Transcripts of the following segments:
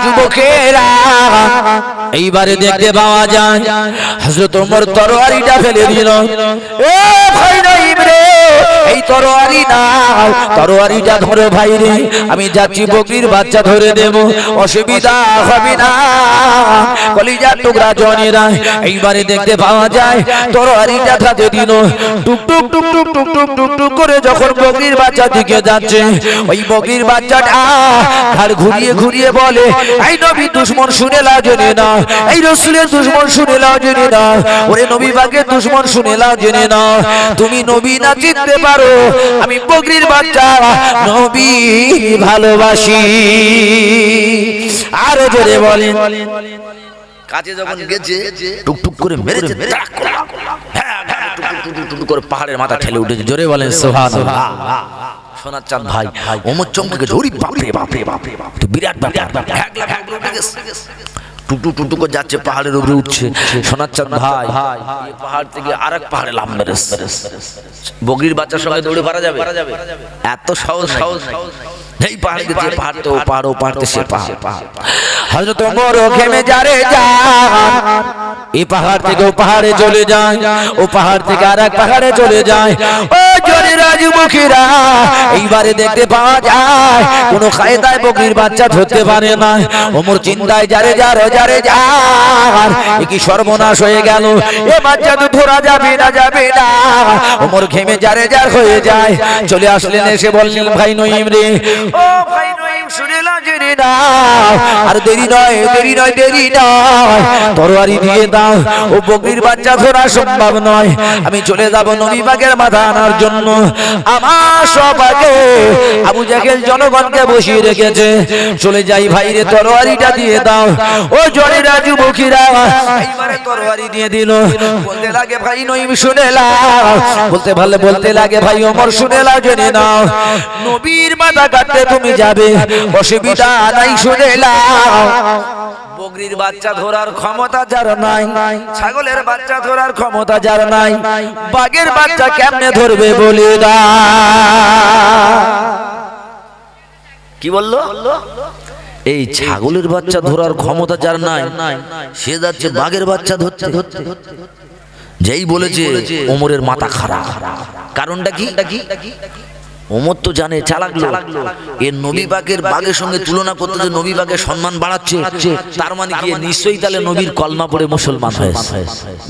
যুবকেরা এইবারে দেখতে পাওয়া যায় হযরত ওমর তরবারিটা ফেলে দিল। এ ভাই নঈম রে, এই তরবারি নাও, তরবারিটা ধরো ভাই রে, আমি যাচ্ছি বকরির বাচ্চা ধরে দেব, অসুবিধা হবে না। কলিজার টুকরা জনেরা এইবারে দেখতে পাওয়া যায় তরবারিটা হাতে দিল, টুক টুক টুক টুক টুক টুক টুক টুক করে যখন বকরির বাচ্চা দিকে যাচ্ছে, ওই বকরির বাচ্চাটা ঘাড় ঘুরিয়ে ঘুরিয়ে বলে, এই নবী দুশমন শুনে লাও জেনে না, এই রাসূলের দুশমন শুনে লাও জেনে না, ওরে নবী পাকের দুশমন শুনে লাও জেনে না, তুমি নবী না চিনতে পারো, আমি বকরির বাচ্চা নবী ভালোবাসি। আরো জোরে বলেন। কাছে যখন গেছে টুকটুক করে মেরেছে, টুকটুক করে পাহাড়ের মাথা ঠেলে উঠেছে। জোরে বলেন সুবহানাল্লাহ। সোনার চাঁদ ভাই ওমর চমকে গেছে, ওরে বাপরে বাপরে বাপরে বাপ, তো বিরাট ব্যাপার, টুকটুক টুকটুক করে যাচ্ছে, পাহাড়ের উপরে উঠছে। সোনার চাঁদ ভাই এই পাহাড় থেকে আরেক পাহাড়ে লাফ মেরেছে। বকরির বাচ্চার সঙ্গে দৌড়ে পারা যাবে? এত সহজ নাই। এই পাহাড়ে গেছে, পাহাড় তো পাহাড়, ও পাহাড় সে পাহাড়। হযরত ওমর ঘেমে যারে যান, এই পাহাড় থেকে ও পাহাড়ে চলে যায়, ও পাহাড় থেকে আরেক পাহাড়ে চলে যায়। ও জোরে রাজমুখীরা এইবারে দেখতে পাওয়া যায় কোন কায়দায় বকরির বাচ্চা ধরতে পারে না। ওমর চিন্তায় যারে যার যারে যার, এ কি সর্বনাশ হয়ে গেল, এ বাচ্চা তো ধরা যাবে না, যাবে না। ওমর ঘেমে যারে যার হয়ে যায়। চলে আসলেন, এসে বললেন, ভাই নঈম রে, ও ভাই নঈম শুনে না জেনে না, আর দেরি নয়, দেরি নয়, দেরি নয়, তরবারি দিয়ে দাও, ও বকরির বাচ্চা ধরা সম্ভব নয়, আমি চলে যাব নবী পাকের মাথা আনার জন্য। আমার সব আগে আবু জাহেল জনগণকে বসিয়ে রেখেছে, চলে যাই ভাই রে, তরবারিটা দিয়ে দাও। ও জনেরা যুবকেরা এইবারে তরবারি দিয়ে দিল। বলতে লাগে, ভাই নঈম শুনে লাও, বলতে লাগে, ভাই ওমর শুনে লাও, জেনে নাও, নবীর মাথা কাটতে তুমি যাবে, অসুবিধা নাই, শুনে লাও। বকরির বাচ্চা ধরার ক্ষমতা যার নাই, ছাগলের বাচ্চা ধরার ক্ষমতা যার নাই, বাঘের বাচ্চা কেমনে ধরবে বলে দা। কি বললো? এই ছাগলের বাচ্চা ধরার ক্ষমতা যার নাই, সে যাচ্ছে বাঘের বাচ্চা ধরতে ধরতে। যেই বলেছে ওমরের মাথা খারাপ। কারণটা কি? ওমর তো জানে চালাক লোক, এর নবী পাকের বাঘের সঙ্গে তুলনা করতে, যে নবী পাকের সম্মান বাড়াচ্ছে, তার মানে কি নিশ্চয়ই তাহলে নবীর কলমা পড়ে মুসলমান হয়েছে।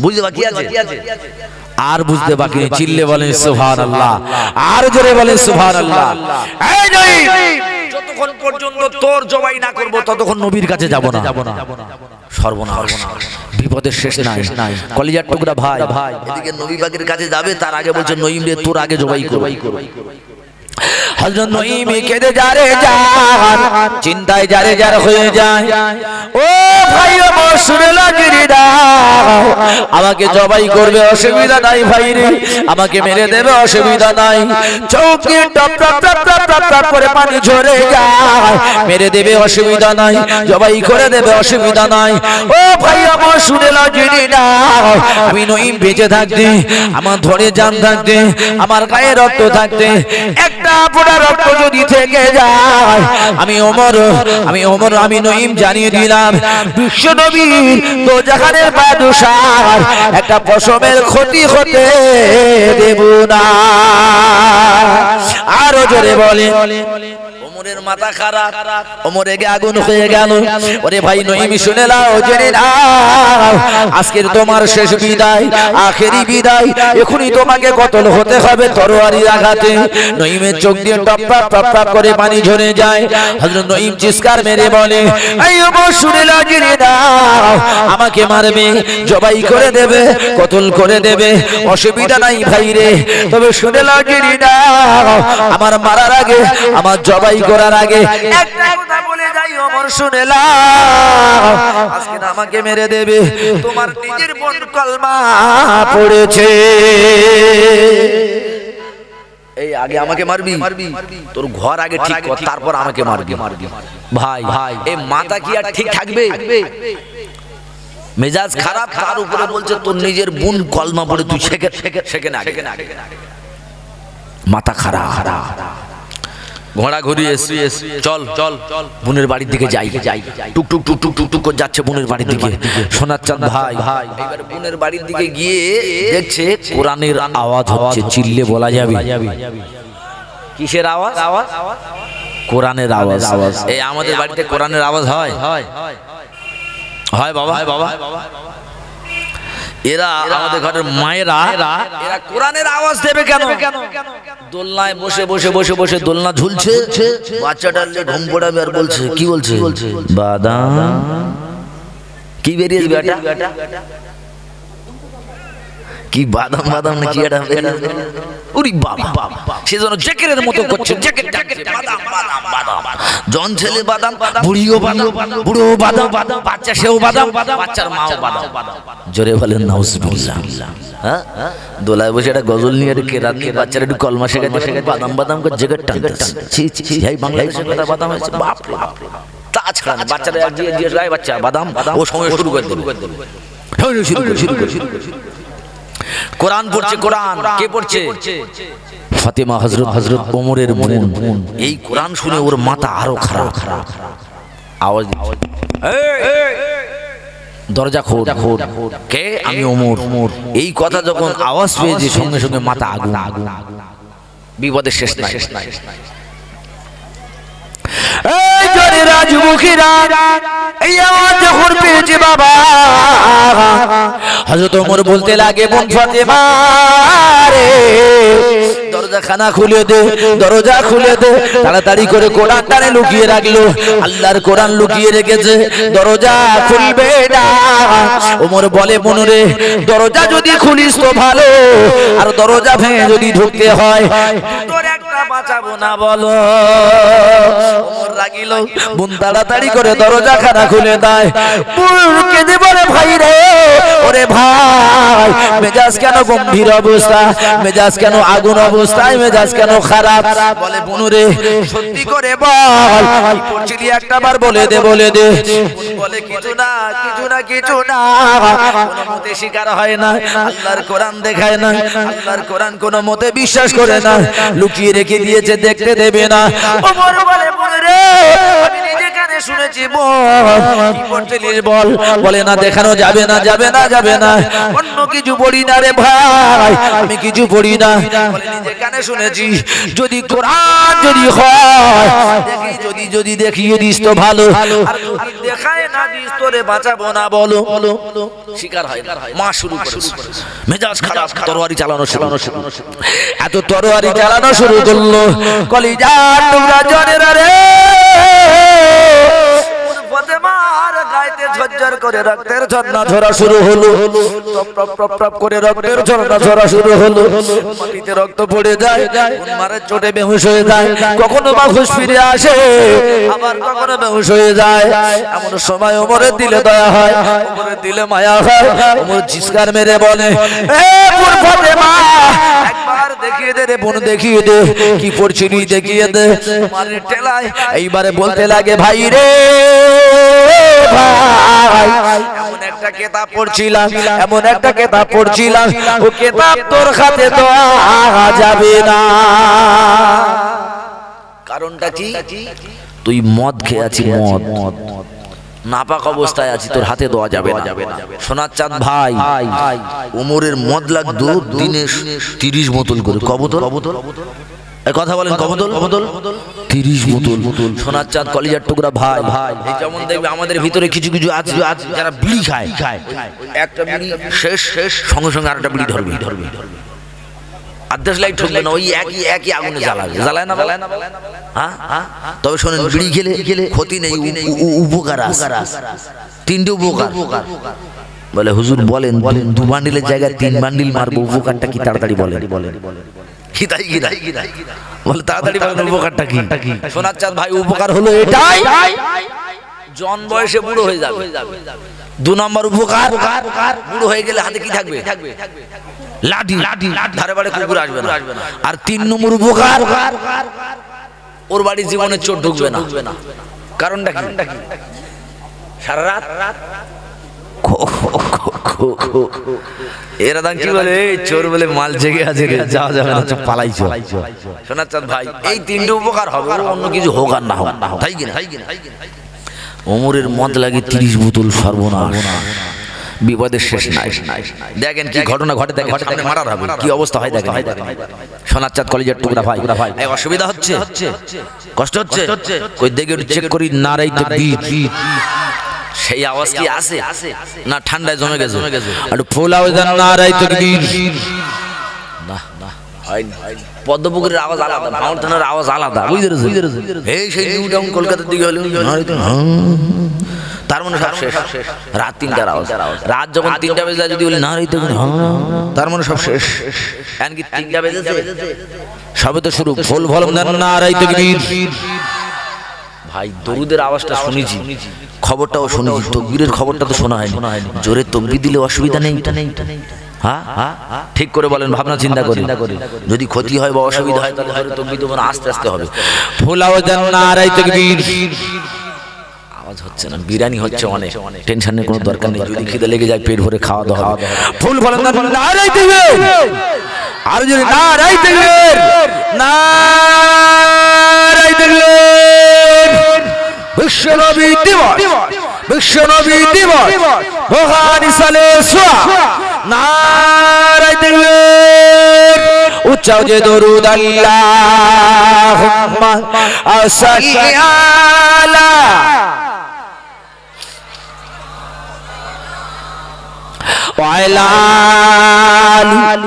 বুঝতে বাকি আছে? আর বুঝতে বাকি নেই। চিল্লে বলেন সুবহানাল্লাহ, আর জোরে বলেন সুবহানাল্লাহ। এই নঈম, যতক্ষণ পর্যন্ত তোর জবাই না করব ততক্ষণ নবীর কাছে যাব না। সর্বনাশ, বিপদের শেষ নাই। কলিজার টুকরা ভাই এদিকে নবী পাকের কাছে যাবে, তার আগে বলছে নঈম রে, তোর আগে জবাই করব। হযরত নঈম কেঁদে যারে যার, চিন্তায় যারে যার হয়ে যায়। ও ভাই ওমর শুনে লাগি দাও, আমাকে জবাই করবে, অসুবিধা নাই ভাই রে, আমাকে মেরে দেবে, অসুবিধা নাই। চোখ দিয়ে top top top top top top করে পানি ঝরে যায়, মেরে দেবে, অসুবিধা নাই, জবাই করে দেবে, অসুবিধা নাই। ও ভাই ওমর শুনে লাগি দাও, আমি নঈম বেঁচে থাকতে, আমার ধরে জান থাকতে, আমার গায়ে রক্ত থাকতে, একটা ফোঁটা রক্ত যদি থেকে যায়, আমি ওমর আমি নঈম জানিয়ে দিলাম, বিশ্ব নবী দোজাহানের বাদশাহ একটা পশমের ক্ষতি হতে দেব না। আরো জোরে বলে। ওমরের মাথা খারাপ, ওমর রেগে আগুন হয়ে গেল। ওরে ভাই নঈম শুনে নাও, জেনে নাও, আজকের তোমার শেষ বিদায়, আখেরি বিদায়, এখনই তোমাকে কতল হতে হবে তরবারির আঘাতে। নঈমের চোখ দিয়ে টপ টপ টপ টপ করে পানি ঝরে যায়। হযরত নঈম চিৎকার মেরে বলে, এই ওমর শুনে নাও, জেনে নাও, আমাকে মারবে, জবাই করে দেবে, কতল করে দেবে, অসুবিধা নাই ভাই রে, তবে শুনে নাও, জেনে নাও, আমার মারার আগে, আমার জবাই করার আগে একটা কথা বলে যাই, ওমর শুনে নাও, আজকে আমাকে মেরে দেবে, তোমার নিজের বোন কলমা পড়েছে, এই আগে আমাকে মারবি, তোর ঘর আগে ঠিক কর, তারপর আমাকে মারবি। ভাই এই মাথা কি আর ঠিক থাকবে? মেজাজ খারাপ, তার উপরে বলছে তোর নিজের বোন কলমা পড়ে, তুই সেখানে মাথা খারাপ। ঘোড়া ঘুরিয়ে চল চল বোনের বাড়ির দিকে যাই টুক টুক টুক টুক টুক টুক করে যাচ্ছে বোনের বাড়ির দিকে। সোনার চাঁদ ভাই এবার বোনের বাড়ির দিকে গিয়ে দেখছে কোরআনের আওয়াজ হচ্ছে, চিল্লে বলা যাবে কিসের আওয়াজ? কোরআনের আওয়াজ। এই আমাদের বাড়িতে কোরআনের আওয়াজ হয় হয় বাবা, হয় বাবা। এরা আমাদের ঘরের মায়েরা এরা কোরআনের আওয়াজ দেবে কেন? দোলনায় বসে বসে বসে বসে দোলনা ঝুলছে, বাচ্চাটা ঢুম পড়াবে আর বলছে, কি বলছে? বাদাম। কি বেরিয়েছে বেটা? কি বাদাম বাদাম না কি এটা? উরি বাবা, সেজন্য জ্যাকেটের মতো করছে, জ্যাকেট বাদাম বাদাম বাদাম। জন ছেলে বাদাম, বুড়িও বাদাম, বুড়ো বাদাম, বাচ্চা সেও বাদাম, বাচ্চার মাও বাদাম। জোরে বলেন নাউজুবিল্লাহ। হ্যাঁ, দোলায় বসে একটা গজল নিয়ে একটা কেরাত নিয়ে বাচ্চারা একটু কলমা শেখাতে বাদাম বাদাম করে জ্যাকেট টানতেছে। ছি ছি, এই বাংলাদেশের কথা বাদাম হয়েছে, বাপ রে বাপ। তাছাড়া বাচ্চারা দিয়ে যায় বাচ্চা বাদাম, ও সময় শুরু করে দেবে। কোরআন পড়ছে, কোরআন কে পড়ছে? ফাতেমা হযরত ওমরের বোন। এই কোরআন শুনে ওর মাথা আরো খারাপ। আওয়াজ, দরজা খোল। কে? আমি ওমর। এই কথা যখন আওয়াজ পেয়েছে সঙ্গে সঙ্গে মাথা আগুন। বিপদের শেষ নাই। এই জোরে রাজমুখীরা এই আওয়াজ যখন পেয়েছে বাবা, হযরত ওমর বলতে লাগে, বোন ফাতেমা রে দরজাখানা খুলে দে, দরজা খুলে দে। তাড়াতাড়ি করে কোরআন টানে লুকিয়ে রাখলো, আল্লাহর কোরআন লুকিয়ে রেখেছে, দরজা খুলবে না। ওমর বলে, বোন রে দরজা যদি খুলিস তো ভালো, আর দরজা ভেঙে যদি ঢুকতে হয় তোর একটা বাঁচাবো না বলো। ওমর রাগিল, বোন তাড়াতাড়ি করে দরজাখানা খুলে দেয়। বোন কেঁদে বলে, ভাই রে, ওরে ভাই মেজাজ কেন গম্ভীর অবস্থা, মেজাজ কেন আগুন অবস্থায়, মেজাজ কেন খারাপ? বলে, বোন রে সত্যি করে বল কি করছিলি, একটা বার বলে দে, বলে দে। বলে, কিছু না কিছু না কিছু না, কোনো মতে স্বীকার হয় না, আল্লাহর কোরআন দেখায় না, আল্লাহর কোরআন কোনো মতে বিশ্বাস করে না, লুকিয়ে রেখে দিয়েছে, দেখতে দেবে না। ওমর বলে, বোন রে আমি নিজে কানে শুনেছি, বল কি করছিলিস বল। বলে, না দেখানো যাবে না, যাবে না, যাবে না, অন্য কিছু পড়ি না রে ভাই, আমি কিছু পড়ি না। বলে, নিজে কানে শুনেছি, যদি কোরআন যদি হয় দেখি, যদি দেখিয়ে দিস তো ভালো, আর যদি দেখায় না দিস তোরে বাঁচাবো না বলো। শিকার হয় মা শুরু করে, মেজাজ খারাপ, তরবারি চালানো শুরু। এত তরবারি চালানো শুরু করলো, কলিজার টুকরা জনেরা রে ফাতেমার গায়েতে ঝরঝর করে রক্তের ঝর্ণা ঝরা শুরু হলো, টপ টপ টপ করে রক্তের ঝর্ণা ঝরা শুরু হলো। মাটিতে রক্ত পড়ে যায়, মারের চোটে বেহুশ হয়ে যায়, কখনো বা হুঁশ ফিরে আসে, আবার কখনো বেহুশ হয়ে যায়। এমন সময় ওমরের দিলে দয়া হয়, ওমরের দিলে মায়া হয়। ওমর চিৎকার মেরে বলে, এ বোন ফাতেমা একবার দেখিয়ে দে রে বোন, দেখিয়ে দে কি পড়ছিলি, দেখিয়ে দে। মারের টেলায় এইবারে বলতে লাগে, ভাই রে ভাই এমন একটা কিতাব পড়ছিলাম, এমন একটা কিতাব পড়ছিলাম, ও কিতাব তোর হাতে দেওয়া যাবে না। কারণটা কি? তুই মদ খেয়ে আছিস, মদ নাপাক অবস্থায় আছি, তোর হাতে দেওয়া যাবে না। সোনার চাঁদ ভাই ওমরের মদ লাগতো দিনে 30 বোতল করে। কবতল কথা বলেন, কবতল 30 বোতল। সোনার চাঁদ কলিজার টুকরা ভাই, এই যেমন দেখবে আমাদের ভিতরে কিছু কিছু আছে যারা বিড়ি খায়, একটা বিড়ি শেষ সঙ্গে সঙ্গে আরেকটা বিড়ি ধরবে। আদেশ লাইট ঠকবে না, ওই একই আগুনে জ্বালাবে, জ্বালায় না? হ্যাঁ, তবে শোনেন, বিড়ি খেলে ক্ষতি নেই, উপকার আছে, 3টে উপকার। বলে, হুজুর বলেন 2 বান্ডিলের জায়গায় 3 বান্ডিল মারবো, উপকারটা কি? তাড়াতাড়ি বলেন। কি তাই বলে, তাড়াতাড়ি বলেন উপকারটা কি? সোনার চাঁদ ভাই উপকার হলো এটাই, জন বয়সে বুড়ো হয়ে যাবে। 2 নম্বর উপকার, বুড়ো হয়ে গেলে হাতে কি থাকবে? লাঠি, ধারে বাড়ি কুকুর আসবে না। আর 3 নম্বর উপকার, ওর বাড়ি জীবনে চোর ঢুকবে না। কারণটা কি? সারা রাত এরা দাম কি বলে, চোর বলে মাল জেগে আছে রে, যাওয়া যাবে না, পালাইছো। শোনার চাঁদ ভাই, এই তিনটে উপকার হবে, অন্য কিছু হোক আর না হোক, তাই কিনা? ওমরের মদ লাগে 30 বোতল, সর্বনাশ, বিপদের শেষ নাই। দেখেন কি ঘটনা ঘটে, দেখেন সামনে মারার হবে, কি অবস্থা হয় দেখেন। সোনার চাঁদ কলেজের টুকরা ভাই, এই অসুবিধা হচ্ছে, কষ্ট হচ্ছে, কই দেখে একটু চেক করি, নারাই তাকবীর, সেই আওয়াজ কি আছে না ঠান্ডায় জমে গেছে? একটু ফুল আওয়াজ দেন, নারাই তাকবীর। না না, পদ্মপুকুরের আওয়াজ আলাদা, মাউন্টেনের আওয়াজ আলাদা, বুঝতে পেরেছেন? এই সেই নিউ টাউন কলকাতার দিকে হলো, তার মানে সব শেষ। রাত 3টার আওয়াজ, রাত যখন 3টা বেজে যায় যদি বলি না রইতে, তার মানে সব শেষ। এমনকি 3টা বেজেছে, সবে তো শুরু, ফুল ভলম দেন, নারাই তাকবীর। ভাই দরুদের আওয়াজটা শুনেছি, খবরটাও শুনেছি, তাকবীরের খবরটা তো শোনা হয়নি। জোরে তাকবীর দিলে অসুবিধা নেই, হ্যাঁ ঠিক করে বলেন, ভাবনা চিন্তা করি, যদি ক্ষতি হয় বা অসুবিধা হয় তাহলে জোরে তাকবীর দেব না, আস্তে আস্তে হবে। ফুল আওয়াজ দেন, নারাই তাকবীর। আওয়াজ হচ্ছে না, বিরিয়ানি হচ্ছে অনেক, টেনশনের কোনো দরকার নেই, যদি খিদে লেগে যায় পেট ভরে খাওয়া দাওয়া হবে। ফুল বলেন, নারাই তাকবীর। আর যদি নারাই তাকবীর, নারাই তাকবীর। বিশ্বনবী দিবস, বিশ্বনবী দিবস, মহান সালে সোয়া, নারাই তাকবীর। উচ্চাও যে দরুদ, আল্লাহুম্মা সাল্লি আলা ওয়া আলা আলি।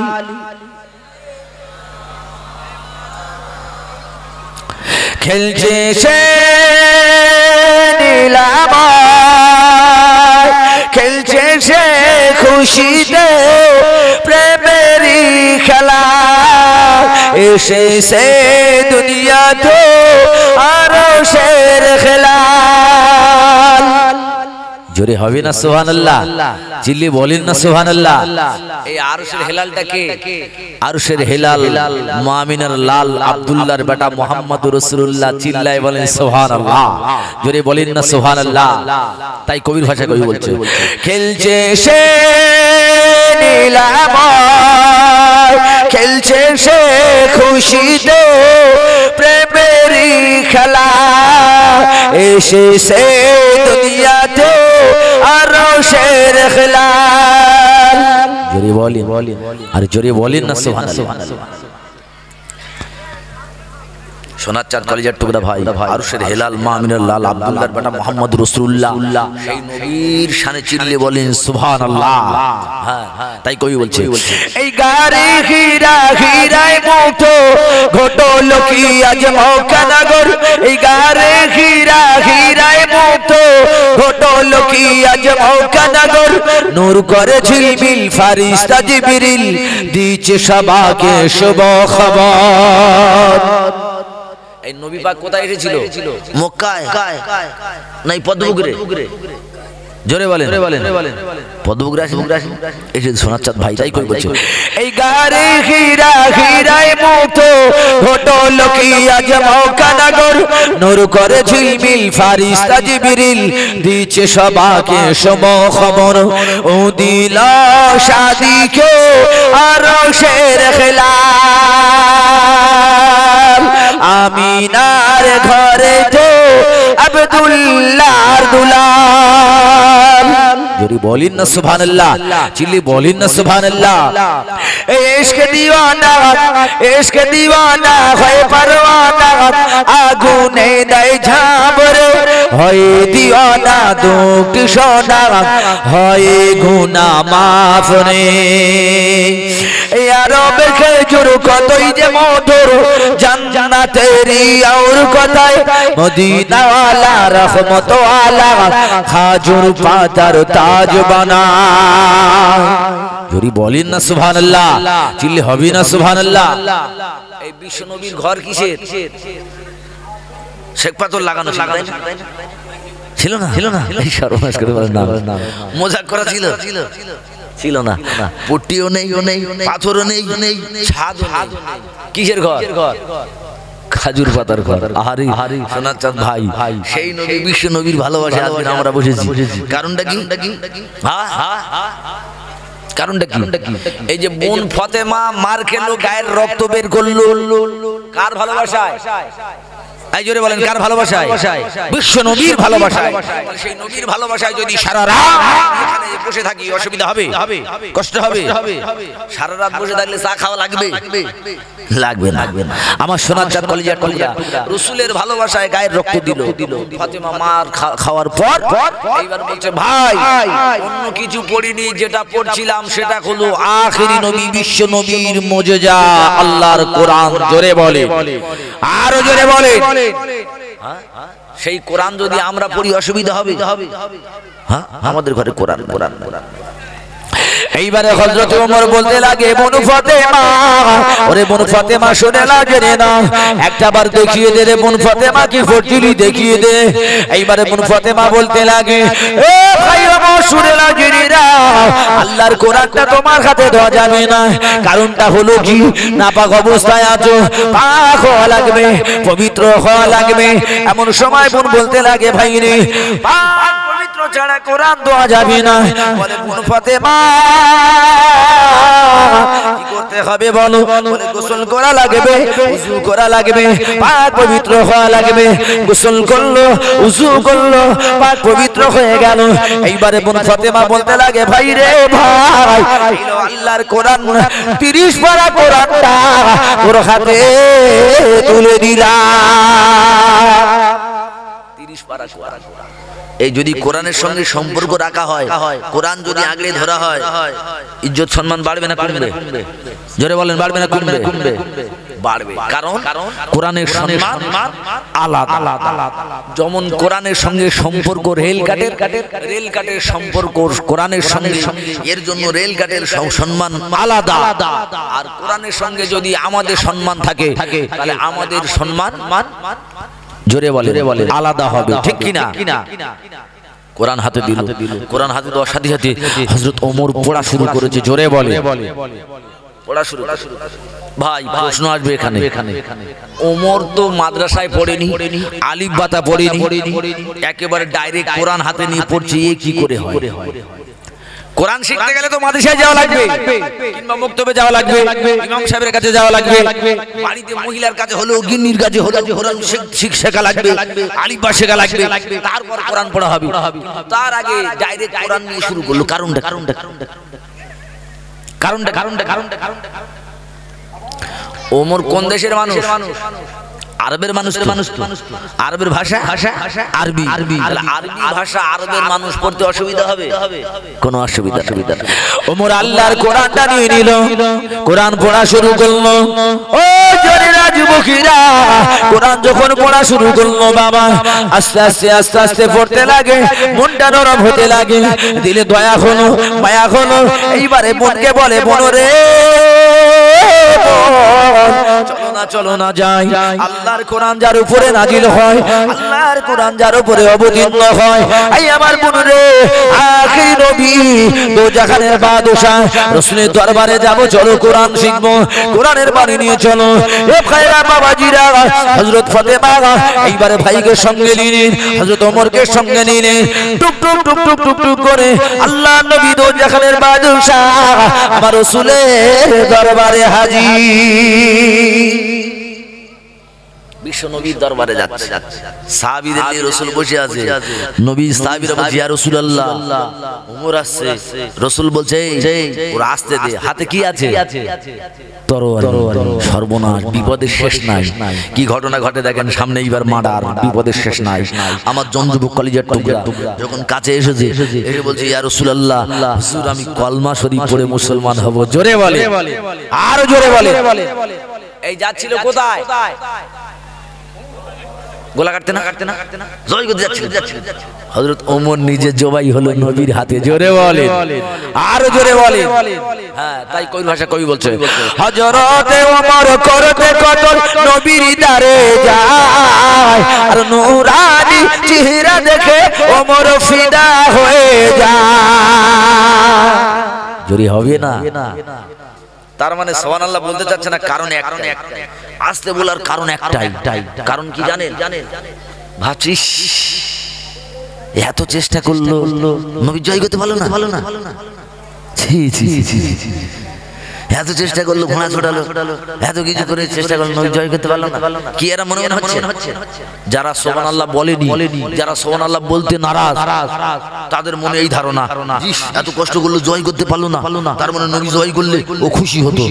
খেলছে সে নীলাময়, খেলছে সে খুশিতে প্রেমেরই খেলা, এসেছে দুনিয়াতে আরশের খেলা। জোরে হবে না সুবহানাল্লাহ? চিল্লি বলেন না সুবহানাল্লাহ? এই আরশের হেলালটা কে? আরশের হেলাল মুমিনের লাল আব্দুল্লাহর বেটা মুহাম্মদুর রাসূলুল্লাহ। চিল্লায় বলেন সুবহানাল্লাহ, জোরে বলেন না সুবহানাল্লাহ? তাই কবির ভাষায় কবি বলছে, খেলছে সে নীলাময়, খেলছে সে খুশিতে প্রেমেরই খেলা, এসেছে দুনিয়াতে আরশের খেলা। জোরে বলেন, আর জোরে বলেন না সুবহানাল্লাহ? সোনার চাঁদ কলেজের টুকরা ভাই, আরশের হেলাল মুমিনের লাল আব্দুল্লাহর বেটা মুহাম্মদুর রাসূলুল্লাহ, সেই নবীর শানে চিল্লে বলেন সুবহানাল্লাহ। হ্যাঁ, তাই কবি বলছে, এই গারে হীরা হীরায় মুক্ত ঘটল কি আজ মক্কানগর, এই গারে হীরা হীরায় মুক্ত ঘটল কি আজ মক্কানগর, নূর করে ঝিলমিল ফারিস্তা জিবরিল, দিচ্ছে সবাকে শুভ খবর। এই নবী পাক কোথায় এসেছিল? মক্কায়, নাই পদ্মপুকুরে? জোরে বলেন, পদ্মপুকুরে এসে সোনার চাঁদ ভাই, তাই কই বলছে, এই গারে হীরা হীরায় মুক্ত ঘটল কি আজ মক্কানগর, নূর করে ঝিলমিল ফারিস্তা জিবরিল, দিচ্ছে সবাকে শুভ খবর, ও দিল শাদিকে আরশের খেলা, আমিনার ঘরে তো আব্দুল্লাহর দুলাল। যদি বলেন না সুবহানাল্লাহ? চিল্লি বলেন না সুবহানাল্লাহ? ইশকে দিওয়ানা, ইশকে দিওয়ানা হয় পরওয়ানা, আগুনে দেয় ঝাঁপরে, হয় দিওয়ানা দুঃখ সোনা, হয় গুনাহ মাফ রে। আরবের খেজুর কতই যে মধুর, জান্নাতেরই আর কথায়, মদিনা ওয়ালা রহমত ওয়ালা খাজুর পাতার তাজ বানায়। যদি বলেন না সুবহানাল্লাহ? চিল্লি হবে না সুবহানাল্লাহ? এই বিশ্ব নবীর ঘর কিসের? শেখ পাথর লাগানো ছিল না? এই সর্বনাশ করে বলেন না, মজাক করা ছিল? ছিল না। পুট্টিও নেই, পাথরও নেই, ছাদও নেই। কিসের ঘর? খাজুর পাতার ঘর। আহারে সোনার চাঁদ ভাই, সেই নবী বিশ্ব নবীর ভালোবাসা আজকে আমরা বসেছি। কারণটা কি? কারণটা কি? এই যে বোন ফাতেমা মার খেলো, গায়ের রক্ত বের করলো, কার ভালোবাসায়? এই জোরে বলেন, কার ভালোবাসায়? বিশ্ব নবীর ভালোবাসায়। সেই নবীর ভালোবাসায় যদি সারা রাত এখানে বসে থাকি অসুবিধা হবে? কষ্ট হবে? সারা রাত বসে থাকলে চা খাওয়া লাগবে? লাগবে না। আমার সোনার চাঁদ কলিজার টুকরা রাসূলের ভালোবাসায় গায়ের রক্ত দিল। ফাতেমা মার খাওয়ার পর এইবার বলছে, ভাই অন্য কিছু পড়িনি, যেটা পড়ছিলাম সেটা হলো আখেরি নবী বিশ্ব নবীর মুজিজা আল্লাহর কোরআন। জোরে বলে, আরো জোরে বলে। সেই কোরআন যদি আমরা পড়ি অসুবিধা হবে? হ্যাঁ, আমাদের ঘরে কোরআন। এইবারে হযরত ওমর বলতে লাগে, বনু ফাতেমা, ওরে বনু ফাতেমা শুনে লাগে রে না, একটা বার দেখিয়ে দে রে বনু ফাতেমা, কি ফরজুলি দেখিয়ে দে। এইবারে বনু ফাতেমা বলতে লাগে, এ ভাই ওমর শুনে লাগে রে না, আল্লাহর কোরআনটা তোমার হাতে দেওয়া যাবে না। কারণটা হলো কি, নাপাক অবস্থায় আছো, পাক হওয়া লাগবে, পবিত্র হওয়া লাগবে। এমন সময় বোন বলতে লাগে, ভাই রে পাক পবিত্র ছাড়া কোরআন দেওয়া যাবে না। বলে বনু ফাতেমা কি করতে হবে বলো? বলে গোসল করা লাগবে, ওযু করা লাগবে, পাক পবিত্র হওয়া লাগবে। গোসল করলো, ওযু করলো, পাক পবিত্র হয়ে গেল। এইবারে বনু ফাতেমা বলতে লাগে, ভাই রে ভাই, এলো আল্লাহর কোরআন, 30 পারা কোরআনটা তোর হাতে তুলে দিলাম। 30 পারা কোরআন। এই যদি কোরআনের সঙ্গে সম্পর্ক রাখা হয়, কোরআন যদি আগলে ধরা হয়, ইজ্জত সম্মান বাড়বে না কমবে? জোরে বলেন, বাড়বে না কমবে? বাড়বে। কারণ কোরআনের সম্মান আলাদা। যেমন কোরআনের সঙ্গে সম্পর্ক রেল কাটের সম্পর্ক কোরআনের সঙ্গে, এর জন্য রেল কাটের সম্মান আলাদা। আর কোরআনের সঙ্গে যদি আমাদের সম্মান থাকে, তাহলে আমাদের সম্মান জোরে বলে আলাদা হবে, ঠিক কিনা? কোরআন হাতে দিল, কোরআন হাতে দেওয়ার সাথে সাথে হযরত ওমর পড়া শুরু করেছে। জোরে বলে পড়া শুরু। ভাই প্রশ্ন আসবে এখানে, ওমর তো মাদ্রাসায় পড়েনি, আলিফ বাতা পড়েনি, একেবারে ডাইরেক্ট কোরআন হাতে নিয়ে পড়ছে, এ কি করে হয়? কোরআন শিখতে গেলে তো মাদ্রাসায় যাওয়া লাগবে, কিংবা মক্তবে যাওয়া লাগবে, ইমাম সাহেবের কাছে যাওয়া লাগবে, বাড়িতে মহিলার কাছে হলো, গিন্নির কাছে হলো, কোরআন শেখা লাগবে, আলিফ বা শেখা লাগবে, তারপর কোরআন পড়া হবে। তার আগে ডাইরেক্ট কোরআন নিয়ে শুরু করলো। কারণটা ওমর কোন দেশের মানুষ? আরবের মানুষ। আরবের ভাষা আরবি। আরবি ভাষা আরবের মানুষ পড়তে অসুবিধা হবে? কোনো অসুবিধা না। ওমর আল্লাহর কোরআনটা নিয়ে নিল, কোরআন পড়া শুরু করলো। ও জোরেরা যুবকেরা, কোরআন যখন পড়া শুরু করলো, বাবা আস্তে আস্তে পড়তে লাগে, মনটা নরম হতে লাগে, দিলে দয়া হলো, মায়া হলো। এইবারে মনকে বলে, বোনরে চলো না যাই। আল্লাহর কোরআন যার উপরে নাজিল হয়, আল্লাহর কোরআন যার উপরে অবতীর্ণ হয়, এই আমার বোনরে আখেরি নবী দোজাখানের বাদশা রাসূলের দরবারে যাব, চলো কোরআন শিখবো, কোরআনের বাণী নিয়ে চলো। এ ভাইরা বাবাজিরা, হযরত ফাতেমা এইবারে ভাইকে সঙ্গে নিলেন, হযরত ওমরকে সঙ্গে নিলেন, টুক টুক করে আল্লাহ নবী দোজাখানের বাদশা আমার রাসূলের দরবারে হাজির। বিশ্ব নবীর দরবারে যাচ্ছে, সাহাবীদের নিয়ে রাসূল বসে আছে, নবী সাহাবীরা বলছে, ইয়া রাসূলুল্লাহ, ওমর আসছে। রাসূল বলছে, ওর আসতে দে। হাতে কি আছে? তরোয়ার। সর্বনাশ, বিপদের শেষ নাই। কি ঘটনা ঘটে দেখেন সামনে, এইবার মার্ডার, বিপদের শেষ নাই। আমার জমজুবুক কলিজার টুকরা যখন কাছে এসে বলছে, ইয়া রাসূলুল্লাহ, হুজুর আমি কলমা শরীফ পড়ে মুসলমান হব। জোরে বলে, আরো জোরে বলে। এই যাচ্ছিল কোথায়? গোলা কাটতে না জবাই করতে যাচ্ছিল। হযরত ওমর নিজে জবাই হলো নবীর হাতে। জোরে বলে, আরো জোরে বলে। হ্যাঁ, তাই কই ভাষা কই বলছে, হযরত ওমর করতে কতল নবীর দারে যায়, আর নূরানি চেহারা দেখে ওমর ফিদা হয়ে যায়। জোরে হবে না? তার মানে সুবহানাল্লাহ বলতে চাচ্ছে না, কারণ একটাই, আসতে বলার কারণ একটাই। কারণ কি জানেন? ভাবছিস এত চেষ্টা করলো, নবী জয় করতে পারলো না। ছি ছি ছি, এত চেষ্টা করলো, ঘোড়া ছোটালো, এত কিছু করে চেষ্টা করলো, নবী জয় করতে পারলো না। কি এরা মনে হচ্ছে যারা সুবহানাল্লাহ বলেনি, যারা সুবহানাল্লাহ বলতে নারাজ, তাদের মনে এই ধারণা, এত কষ্ট করলো জয় করতে পারলো না, তার মানে নবী জয় করলে ও খুশি হতো,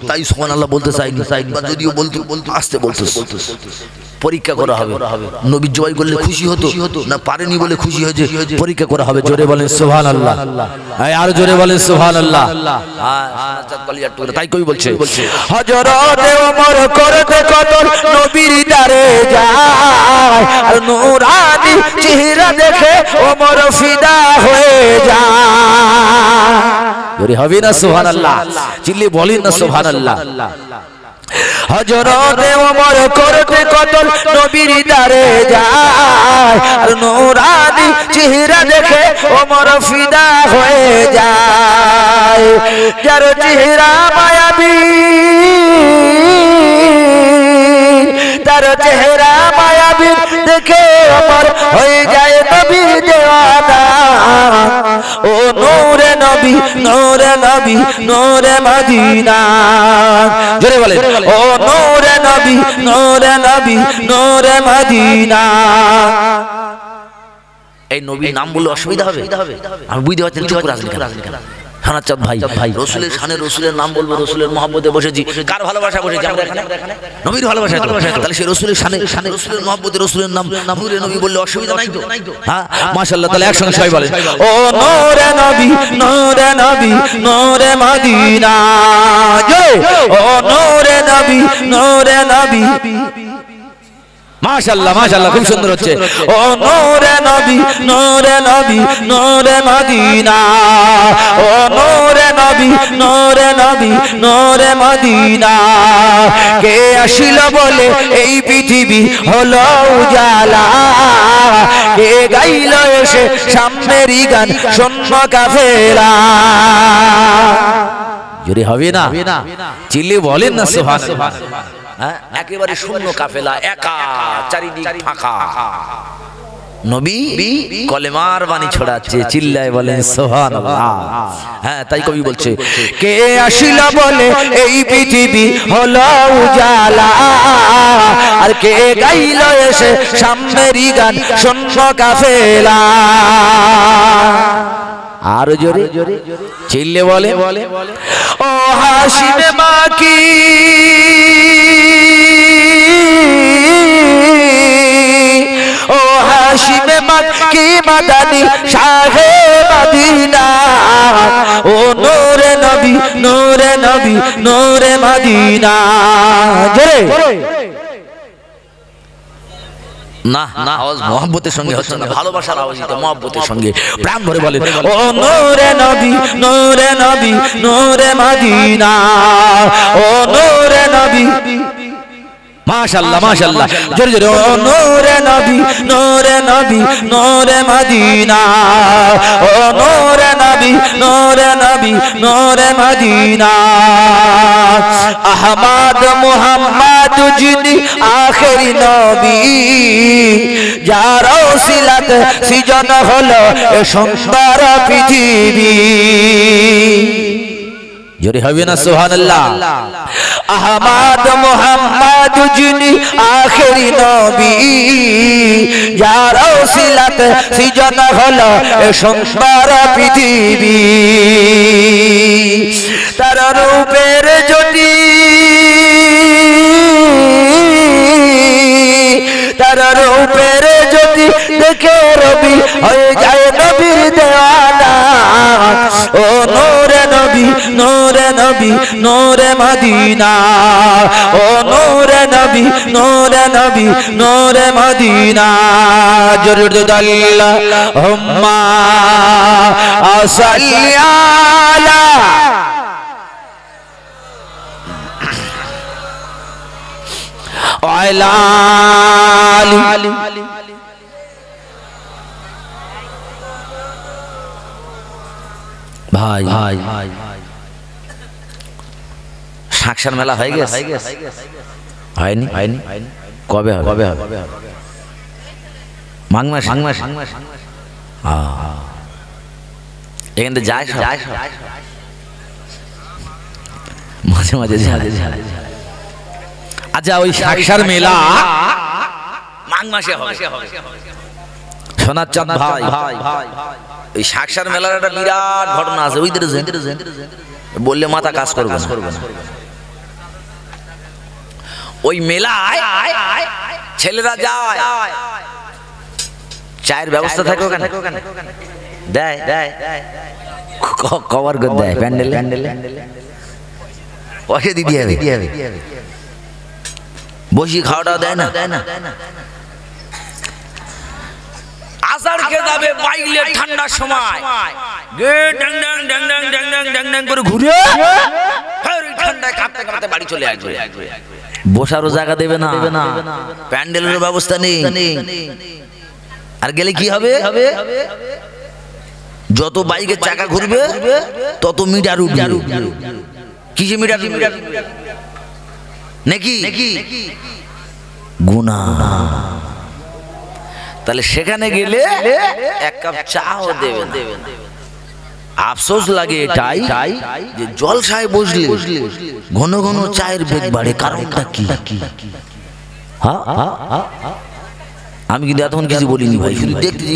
তাই সুবহানাল্লাহ বলতে চাইনি। বা যদিও বলতো আসতে বলতো, পরীক্ষা করা হবে নবী জয় করলে খুশি হতো না পারেনি বলে খুশি হয়েছে, পরীক্ষা করা হবে। জোরে বলেন সুবহানাল্লাহ, আর জোরে বলেন সুবহানাল্লাহ। তাই কই বলছে হযরত ওমর করতে কতল নবীর দারে যায়, আর নূরানি চেহারা দেখে ওমর ফিদা হয়ে যায়। জোরে হবে না সুবহানাল্লাহ? চিল্লি বলেন না সুবহানাল্লাহ। হযরত ওমর করতে কতল নবীর দারে যায়, আর নূরানি চেহারা দেখে ওমর ফিদা হয়ে যায়। যার চেহারা মায়াবী, তার চেহারা মায়াবী দেখে ওমর হয়ে যায় নবীর দেওয়ানা। ও নূরে নবী, নূরে নবী, নূরে মদিনা। জোরে বলেন ও নূরে নবী, নূরে নবী, নূরে মদিনা। এই নবীর নাম বললে অসুবিধা হবে? আমি বুঝতে পারছি চুপ করে আসলে কেন? হানাচাঁদ ভাই, রসুলের শানে রসুলের নাম বলবো, রসুলের মহব্বতে বসেছি। কার ভালোবাসা বসেছি আমরা এখানে? নবীর ভালোবাসা। তাহলে সেই রসুলের শানে রসুলের মহব্বতে রসুলের নাম নূরে নবী বললে অসুবিধা নাই তো? হ্যাঁ মাশাআল্লাহ। তাহলে একসঙ্গে সবাই বলেন ও নূরে নবী, নূরে নবী, নূরে মদিনা। ও নূরে নবী, নূরে নবী। মাশাআল্লাহ মাশাআল্লাহ, খুব সুন্দর হচ্ছে। ও নূরে নবী, নূরে নবী, নূরে মদিনা। ও নূরে নবী, নূরে নবী, নূরে মদিনা। কে আসিল বলে এই পৃথিবী হলো উজালা, কে গাইল এসে সামনেরই গান শূন্য কাফেলা। যদি হবে না চিল্লি বলেন না সুবহানাল্লাহ। একেবারে শূন্য কাফেলা, একা, চারিদিক ফাঁকা। নবী কলেমার বাণী ছড়াচ্ছে, চিল্লায় বলেন সুবহানাল্লাহ। হ্যাঁ তাই কবি বলছে কে আসিল বলে এই পৃথিবী হলো উজালা, আর কে গাইল এসে সামনেরই গান শূন্য কাফেলা। আর জোরে চিল্লে বলে ও হাসিমে মাকি, ও হাসিমে মাকি মাদানী শাহে মদিনা। ও নূরে নবী, নূরে নবী, নূরে মদিনা। জোরে না না, আওয়াজ মোহাব্বতের সঙ্গে হচ্ছে না, ভালোবাসার আওয়াজ দিতে মহব্বতের সঙ্গে প্রাণ ভরে বলেন ও নূরে নবী, নূরে নবী, নূরে মদিনা। ও নূরে নবী, মাশাআল্লাহ মাশাআল্লাহ, জোরে জোরে ও নূরে নবী, নূরে নবী, নূরে মদিনা। ও নূরে নবী, নূরে নবী, নূরে মদিনা। আহমদ মুহাম্মদ যিনি আখেরি নবী, যার ওসিলাতে সৃজন হলো এ সুন্দর পৃথিবী। জোরে হবে না সুবহানাল্লাহ? আহমদ মুহাম্মদ যিনি আখেরি নবী, যার ওসিলাতে সৃজন হলো এ সুন্দর পৃথিবী। তার রূপের জ্যোতি, তার রূপের জ্যোতি দেখে রবি হয়ে যায় নবীর দেওয়ানা। ও নূরে নবী, নূরে নবী, নূরে মদিনা। ও নূরে নবী, নূরে নবী, নূরে মদিনা। জোরে আল্লাহুম্মা সাল্লি আলা আলি। ভাই শাকসার মেলা হয়ে গেছে? হয়নি? কবে হবে? মাঘ মাস। এখান থেকে যায় মাঝে মাঝে যায়। আচ্ছা, ওই শাকসার মেলা মাঘ মাসে হবে। সোনার চাঁদ ভাই, এই শাকসার মেলার একটা বিরাট ঘটনা আছে, ওই বললে মাথা কাজ করবে না। ওই মেলায় ছেলেরা যায়, চায়ের ব্যবস্থা থাকে ওখানে, দেয় কভার করে দেয় প্যান্ডেলে, পয়সা দিতে হবে, বসি খাওয়াটা দেয় না। আষাঢ় খেদাবে বাইলে ঠান্ডার সময় করে ঘুরে ঠান্ডায় কাঁপতে কাঁপতে বাড়ি চলে আসবে। বসারও জায়গা দেবে না, প্যান্ডেলের ব্যবস্থা নেই। আর গেলে কি হবে? যত বাইকের চাকা ঘুরবে তত মিটার উঠবে। কিসে মিটার নাকি গুনা। তাহলে সেখানে গেলে এক কাপ চাও দেবে। আফসোস লাগে এটাই যে জলসায় বসলে ঘন ঘন চায়ের বেগ বাড়ে, কারণটা কি? আমি কিন্তু এতক্ষণ কিছু বলিনি ভাই, শুধু দেখছি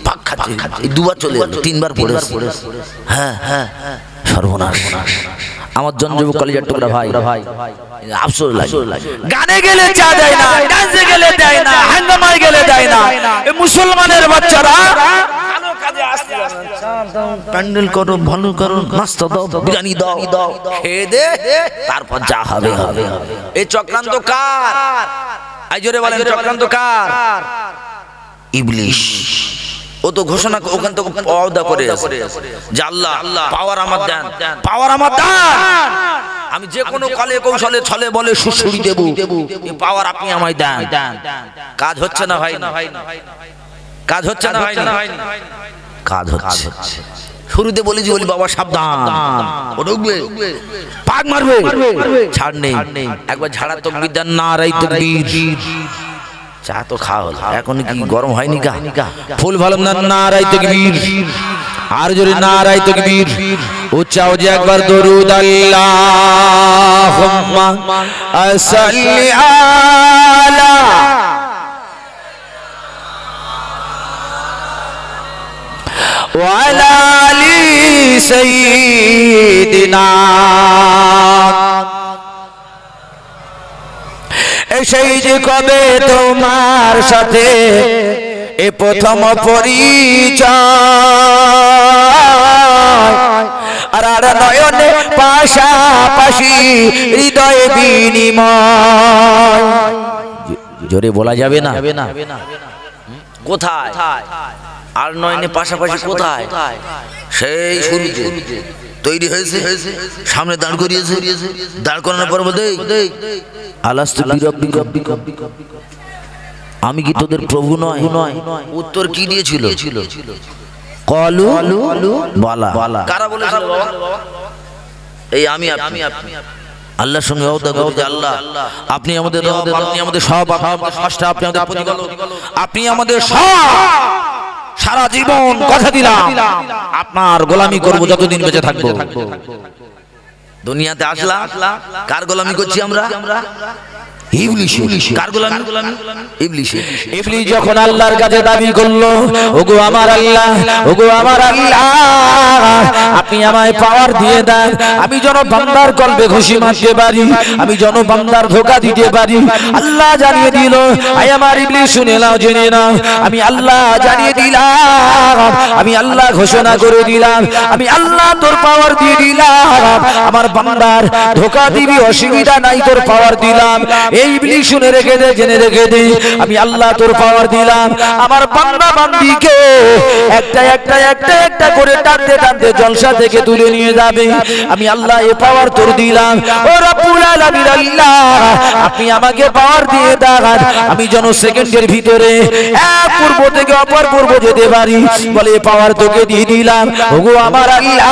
পাক খাচ্ছে। দুবার চলে গেল, তিনবার পড়ে। হ্যাঁ, সর্বনাশ। আমার জনযুবক কলেজের টুকরা ভাই, আফসোস লাগে। গানে গেলে চা দেয় না, ডান্সে গেলে দেয় না, হাঙ্গামায় গেলে দেয় না। এই মুসলমানের বাচ্চারা ভালো কাজে আসতে, প্যান্ডেল করো, ভালো করো, নাস্তা দাও, বিরিয়ানি দাও, খেয়ে দে, তারপর যা হবে হবে। এই চক্রান্ত কার? আই জোরে বলেন, চক্রান্ত কার? ইবলিশ। ও তো ঘোষণা ওখান থেকে ওয়াদা করে যে আল্লাহ পাওয়ার আমার দেন, পাওয়ার আমার দেন। আমি যে কোনো কলে কৌশলে ছলে বলে সুসুড়ি দেব, এই পাওয়ার আপনি আমায় দেন। কাজ হচ্ছে না ভাই, কাজ হচ্ছে না ভাই, কাজ হচ্ছে। শুরুতে বলেছি বলি বাবা সাবধান, ও ঢুকবে পাক মারবে, ছাড় নেই। একবার ঝাড়া তো বিদ্যান না রাই তো বীর। চা তো খাওয়া হলো, এখন কি গরম হয়নি? কা ফুল ভালো না, নারাই তাকবীর। আর জোরে নারাই তাকবীর। উচ্চাও যে একবার দরুদ আল্লাহুম্মা সাল্লি আলা ওয়া আলা আলি সাইয়্যিদিনা। সেই যে কবে তোমার সাথে এ প্রথম পরিচয়, আর নয়নে পাশাপাশি হৃদয় বিনিময়। জোরে বলা যাবে না? কোথায়? আর নয়নে পাশাপাশি কোথায়? সেই শুরুতে তৈরি হয়েছে, সামনে দাঁড় করিয়েছে, দাঁড় করানোর পর বলতে আমি কি তোদের প্রভু নয়? উত্তর কি দিয়েছিল? কলু বালা। কারা বলেছিল বাবা? এই আমি আপনি আল্লাহর সঙ্গে ওয়াদা করি যে আল্লাহ আপনি আমাদের রব, আপনি আমাদের সব, স্রষ্টা, আপনি আমাদের প্রতিপালক, আপনি আমাদের সব। সারা জীবন কথা দিলাম আপনার গোলামি করব যতদিন বেঁচে থাকবো। দুনিয়াতে আসলাম, কার গোলামি করছি আমরা? ইবলিশ। কার গোলামি? ইবলিশ। ইবলিশ যখন আল্লাহর কাছে দাবি করলো, ওগো আমার আল্লাহ, ওগো আমার আল্লাহ, আপনি আমায় পাওয়ার দিয়ে দেন, আমি যেন বান্দার কলবে ঘুষি মারতে পারি, আমি যেন বান্দার ধোঁকা দিতে পারি। আল্লাহ জানিয়ে দিল, আয় আমার ইবলিশ শুনে নাও, জেনে নাও, আমি আল্লাহ জানিয়ে দিলাম, আমি আল্লাহ ঘোষণা করে দিলাম, আমি আল্লাহ তোর পাওয়ার দিয়ে দিলাম, আমার বান্দার ধোঁকা দিবি, অসুবিধা নাই, তোর পাওয়ার দিলাম। এই ইবলিশ শুনে রেখে দে, জেনে রেখে দে, আমি আল্লাহ তোর পাওয়ার দিলাম, আমার বান্দা বান্দিকে একটা একটা একটা একটা করে টানতে টানতে জলসা থেকে তুলে নিয়ে যাবে। আমি আল্লাহ এই পাওয়ার তোর দিলাম। ও রব্বুল আলামিন আল্লাহ, আপনি আমাকে পাওয়ার দিয়ে দেন, আমি যেন সেকেন্ডের ভিতরে এক পূর্ব থেকে অপর পূর্ব যেতে পারি। বলে পাওয়ার তোকে দিয়ে দিলাম, ওগো আমার আল্লাহ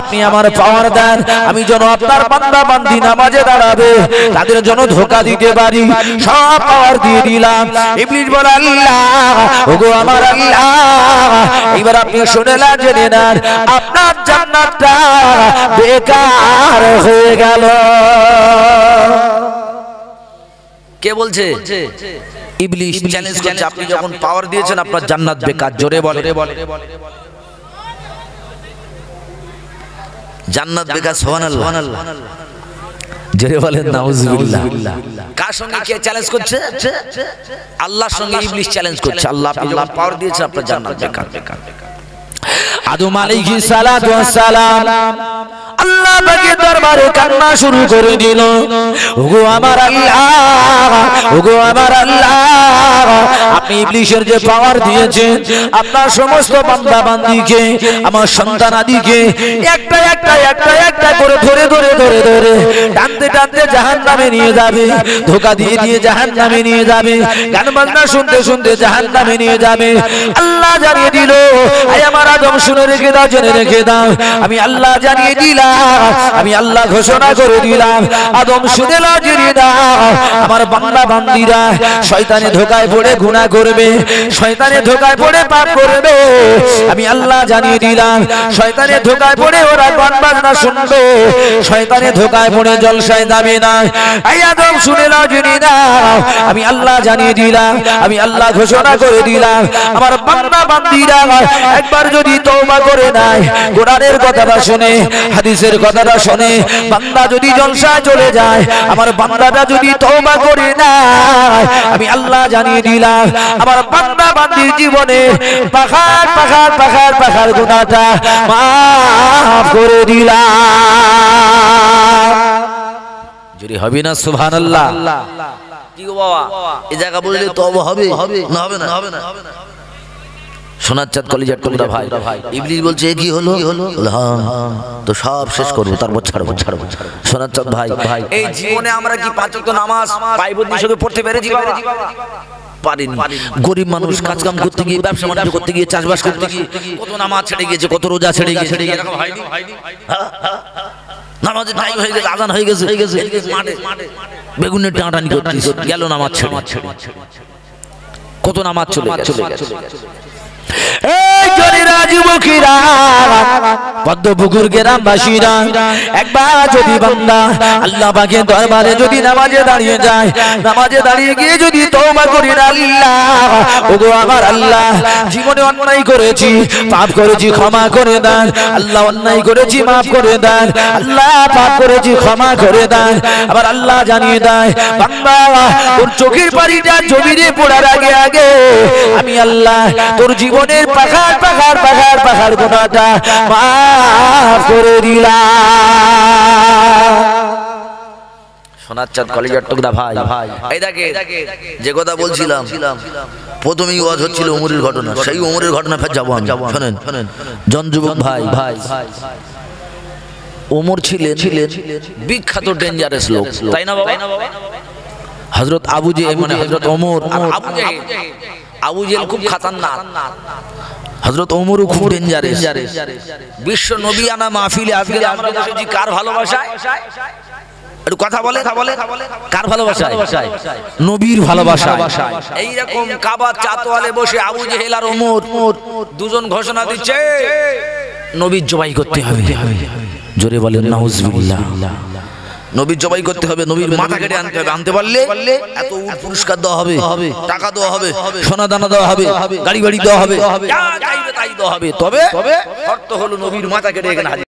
আপনি আমার পাওয়ার দেন, আমি যেন আপনার বান্দা বান্দি নামাজে দাঁড়াবে তাদের জন্য ধোঁকা দিতে পারি, সব পাওয়ার দিয়ে দিলাম। ইবলিস বলে আল্লাহ ওগো আমার আল্লাহ এবার আপনি শুনে না জেনে নেন আপনার জান্নাতটা বেকার হয়ে গেল। কে বলছে? ইবলিস চ্যালেঞ্জ করছে, আপনি যখন পাওয়ার দিয়েছেন আপনার জান্নাত বেকার। জোরে বলে জান্নাত বেকার। সুবহানাল্লাহ। জোরে বলেন নাউজুবিল্লাহ। কার সঙ্গে কে চ্যালেঞ্জ করছে? আল্লাহর সঙ্গে ইবলিস চ্যালেঞ্জ করছে। আল্লাহ আপনি যখন পাওয়ার দিয়েছেন আপনার জান্নাত বেকার। আদম আলাইহিস সালাতু ওয়াস সালাম আল্লাহ পাকের দরবারে কান্না শুরু করে দিল, ওগো আমার আল্লাহ ওগো আমার আল্লাহ আপনি ইবলিসের যে পাওয়ার দিয়েছেন আপনার সমস্ত বান্দা বান্দিকে আমার সন্তানাদিকে একটা একটা একটা একটা করে ধরে ধরে ধরে ধরে টানতে টানতে জাহান্নামে নিয়ে যাবে, ধোঁকা দিয়ে দিয়ে জাহান্নামে নিয়ে যাবে, গান বাজনা শুনতে শুনতে জাহান্নামে নিয়ে যাবে। আল্লাহ জানিয়ে দিল, আয় আমার আদম শুনে রেখে দাও, জেনে রেখে দাও, আমি আল্লাহ জানিয়ে দিলাম, আমি আল্লাহ ঘোষণা করে দিলাম, আদম শুনে নাও জেনে দাও, আমার বান্দা বান্দিরা শয়তানে ধোঁকায় পড়ে গুনাহ করবে, শয়তানে ধোঁকায় পড়ে পাপ করবে, আমি আল্লাহ জানিয়ে দিলাম, শয়তানে ধোঁকায় পড়ে ওরা গান বাজনা শুনবে, শয়তানে ধোঁকায় পড়ে জলসায় যাবে না। আই আদম শুনে নাও জেনে দাও, আমি আল্লাহ জানিয়ে দিলাম, আমি আল্লাহ ঘোষণা করে দিলাম, আমার বান্দা বান্দিরা একবার যদি তওবা করে নেয়, কোরআনের কথাটা শুনে হাদিসের কথাটা শুনে বান্দা যদি জলসায় চলে যায়, আমার বান্দাটা যদি তওবা করে নেয়, আমি আল্লাহ জানিয়ে দিলাম, আমার বান্দা বান্দির জীবনে পাখার পাখার পাখার পাখার গুনাহটা মাফ করে দিলাম। যদি হবে না সুবহানাল্লাহ। কি গো বাবা, এই জায়গা বললে তওবা হবে না? হবে না, হবে না। সোনার চাঁদ কলিজার টুকরা ভাই, ইবলিস বলছে কি হলো? হ্যাঁ তো সব শেষ করবো, তারপর ছাড়বো। সোনার চাঁদ ভাই, এই জীবনে আমরা কি পাঁচ ওয়াক্ত নামাজ পাইবন্দি হিসেবে পড়তে পেরেছি? পারিনি। গরিব মানুষ কাজ কাম করতে গিয়ে, ব্যবসা বাণিজ্য করতে গিয়ে, চাষবাস করতে গিয়ে কত নামাজ ছেড়ে গিয়েছে, কত রোজা ছেড়ে গিয়েছে। নামাজের টাইম হয়ে গেছে, আজান হয়ে গেছে, বেগুনের টানাটানি করতে গেল নামাজ ছেড়ে, কত নামাজ চলে গেছে। এই জরিরা যুবকেরা, পদ্মপুকুর গ্রামবাসীরা, একবার যদি বান্দা আল্লাহ পাকের দরবারে যদি নামাজে দাঁড়িয়ে যায়, নামাজে দাঁড়িয়ে গিয়ে যদি তওবা করি, আল্লাহ ওগো আমার আল্লাহ জীবনে অন্যায় করেছি, পাপ করেছি, ক্ষমা করে দেন আল্লাহ, অন্যায় করেছি মাফ করে দেন আল্লাহ, পাপ করেছি ক্ষমা করে দেন। আবার আল্লাহ জানিয়ে দেয়, বান্দা তোর চোখের পানিটা জমিনে পড়ার আগে আগে আমি আল্লাহ তোর জীবনের পাখার পাখার পাখার পাখার গুনাহটা মাফ করে দিলাম। সোনার চাঁদ কলিজার টুকরা ভাই, এই দেখে যে কথা বলছিলাম, প্রথমেই ওয়াজ হচ্ছিল ওমরের ঘটনা, সেই ওমরের ঘটনা ফের যাবো আমি। শোনেন জন যুবক ভাই, ওমর ছিলেন বিখ্যাত ডেঞ্জারাস লোক, তাই না বাবা? হযরত আবু জেহেল মানে হযরত ওমর, আবু জেহেল খুব খাতারনাক, হযরত ওমরও খুব ডেঞ্জারাস। বিশ্ব নবী আনা মাহফিলে আজকে আমরা বসেছি কার ভালোবাসায়? একটু কথা বলে, কার ভালোবাসায়? নবীর ভালোবাসায়। এইরকম কাবা চাতওয়ালে বসে আবু জেহেল আর ওমর দুজন ঘোষণা দিচ্ছে নবীর জবাই করতে হবে। জোরে বলেন নাউজুবিল্লাহ। নবীর জবাই করতে হবে, নবীর মাথা কেটে আনতে হবে, আনতে পারলে এত পুরস্কার দেওয়া হবে, টাকা দেওয়া হবে, সোনা দানা দেওয়া হবে, গাড়ি বাড়ি দেওয়া হবে, যা চাইবে তাই দেওয়া হবে, তবে শর্ত হলো নবীর মাথা কেটে এখানে হাজির।